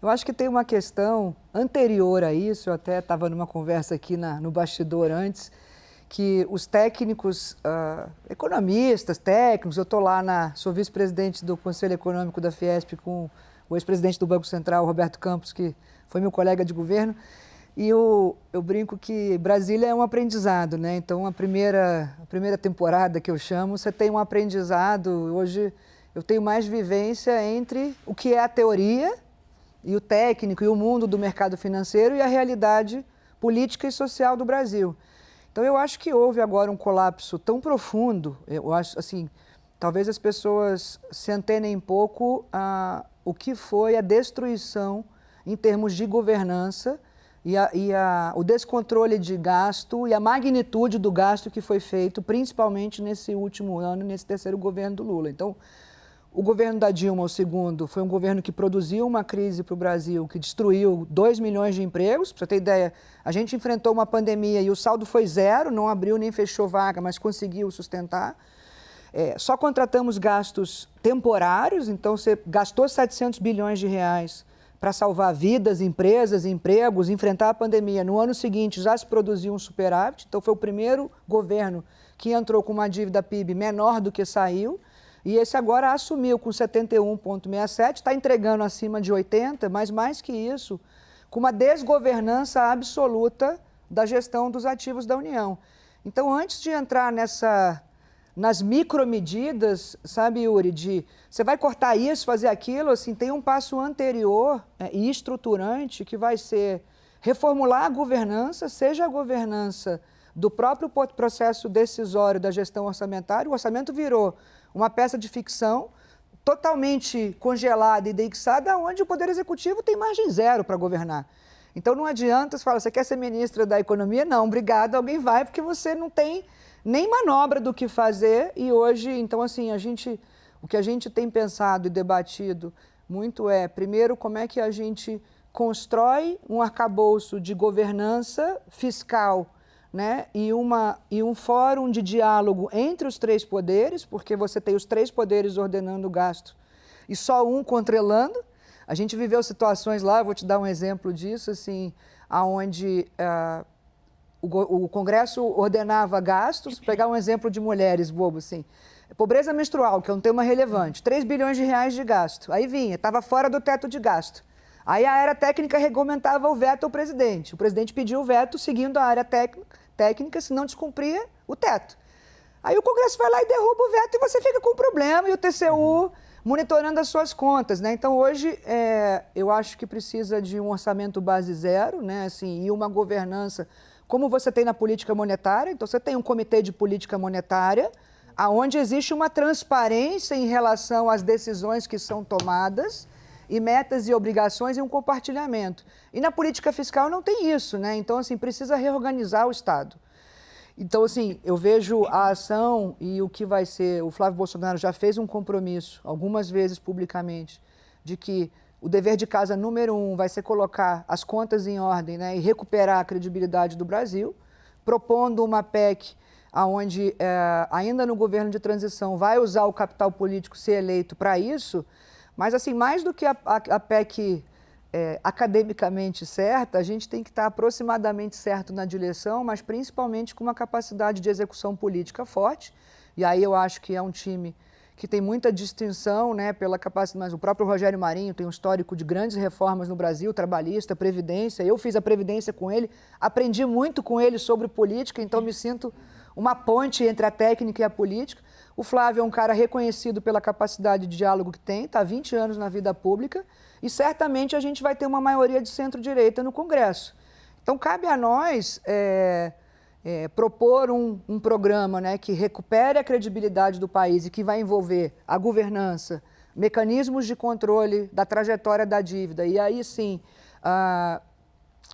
Eu acho que tem uma questão anterior a isso, eu até estava numa conversa aqui no bastidor antes, que os técnicos, economistas, técnicos, eu estou lá, sou vice-presidente do Conselho Econômico da Fiesp com o ex-presidente do Banco Central, Roberto Campos, que foi meu colega de governo, e eu brinco que Brasília é um aprendizado, né? Então, a primeira temporada que eu chamo, você tem um aprendizado. Hoje eu tenho mais vivência entre o que é a teoria e o técnico e o mundo do mercado financeiro e a realidade política e social do Brasil. Então, eu acho que houve agora um colapso tão profundo, eu acho, assim, talvez as pessoas se antenem pouco a o que foi a destruição em termos de governança e o descontrole de gasto e a magnitude do gasto que foi feito, principalmente nesse último ano, nesse terceiro governo do Lula. Então, o governo da Dilma, o segundo, foi um governo que produziu uma crise para o Brasil, que destruiu 2 milhões de empregos. Para você ter ideia, a gente enfrentou uma pandemia e o saldo foi zero, não abriu nem fechou vaga, mas conseguiu sustentar. Só contratamos gastos temporários, então você gastou 700 bilhões de reais para salvar vidas, empresas, empregos, enfrentar a pandemia. No ano seguinte já se produziu um superávit, então foi o primeiro governo que entrou com uma dívida PIB menor do que saiu. E esse agora assumiu com 71,67, está entregando acima de 80, mas mais que isso, com uma desgovernança absoluta da gestão dos ativos da União. Então, antes de entrar nas micromedidas, sabe, Yuri, você vai cortar isso, fazer aquilo, assim, tem um passo anterior e estruturante que vai ser reformular a governança, seja a governança do próprio processo decisório da gestão orçamentária. O orçamento virou uma peça de ficção totalmente congelada e indexada, onde o Poder Executivo tem margem zero para governar. Então, não adianta você falar, você quer ser ministra da Economia? Não, obrigado, alguém vai, porque você não tem nem manobra do que fazer. E hoje, então, assim, o que a gente tem pensado e debatido muito primeiro, como é que a gente constrói um arcabouço de governança fiscal, né? E um fórum de diálogo entre os três poderes, porque você tem os três poderes ordenando o gasto e só um controlando. A gente viveu situações lá, vou te dar um exemplo disso, assim, onde o Congresso ordenava gastos. Pegar um exemplo de mulheres, bobo, assim, pobreza menstrual, que é um tema relevante, 3 bilhões de reais de gasto. Aí vinha, estava fora do teto de gasto. Aí a área técnica regulamentava o veto ao presidente. O presidente pediu o veto seguindo a área técnica, se não descumpria o teto. Aí o Congresso vai lá e derruba o veto e você fica com o problema, e o TCU monitorando as suas contas, né? Então, hoje, eu acho que precisa de um orçamento base zero, né? Assim, e uma governança como você tem na política monetária. Então, você tem um comitê de política monetária, onde existe uma transparência em relação às decisões que são tomadas, e metas e obrigações e um compartilhamento. E na política fiscal não tem isso, né? Então, assim, precisa reorganizar o Estado. Então, assim, eu vejo a ação e o que vai ser... O Flávio Bolsonaro já fez um compromisso, algumas vezes publicamente, de que o dever de casa número 1 vai ser colocar as contas em ordem, né, e recuperar a credibilidade do Brasil, propondo uma PEC onde, ainda no governo de transição, vai usar o capital político ser eleito para isso. Mas, assim, mais do que a PEC academicamente certa, a gente tem que estar aproximadamente certo na direção, mas principalmente com uma capacidade de execução política forte. E aí eu acho que é um time que tem muita distinção, né, pela capacidade. Mas o próprio Rogério Marinho tem um histórico de grandes reformas no Brasil, trabalhista, previdência. Eu fiz a previdência com ele, aprendi muito com ele sobre política, então me sinto uma ponte entre a técnica e a política. O Flávio é um cara reconhecido pela capacidade de diálogo que tem, está há 20 anos na vida pública, e certamente a gente vai ter uma maioria de centro-direita no Congresso. Então, cabe a nós propor um programa, né, que recupere a credibilidade do país e que vai envolver a governança, mecanismos de controle da trajetória da dívida, e aí sim,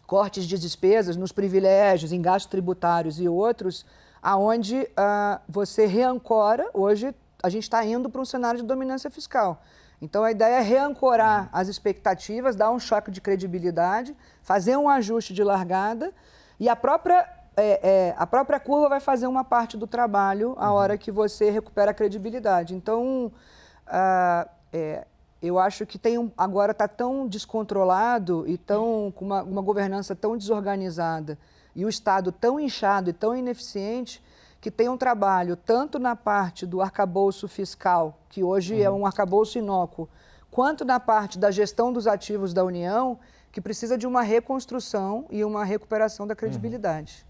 cortes de despesas nos privilégios, em gastos tributários e outros, aonde você reancora. Hoje a gente está indo para um cenário de dominância fiscal. Então, a ideia é reancorar as expectativas, dar um choque de credibilidade, fazer um ajuste de largada, e a própria curva vai fazer uma parte do trabalho a hora que você recupera a credibilidade. Então, Eu acho que agora está tão descontrolado e com uma governança tão desorganizada e o Estado tão inchado e tão ineficiente que tem um trabalho tanto na parte do arcabouço fiscal, que hoje é um arcabouço inócuo, quanto na parte da gestão dos ativos da União, que precisa de uma reconstrução e uma recuperação da credibilidade.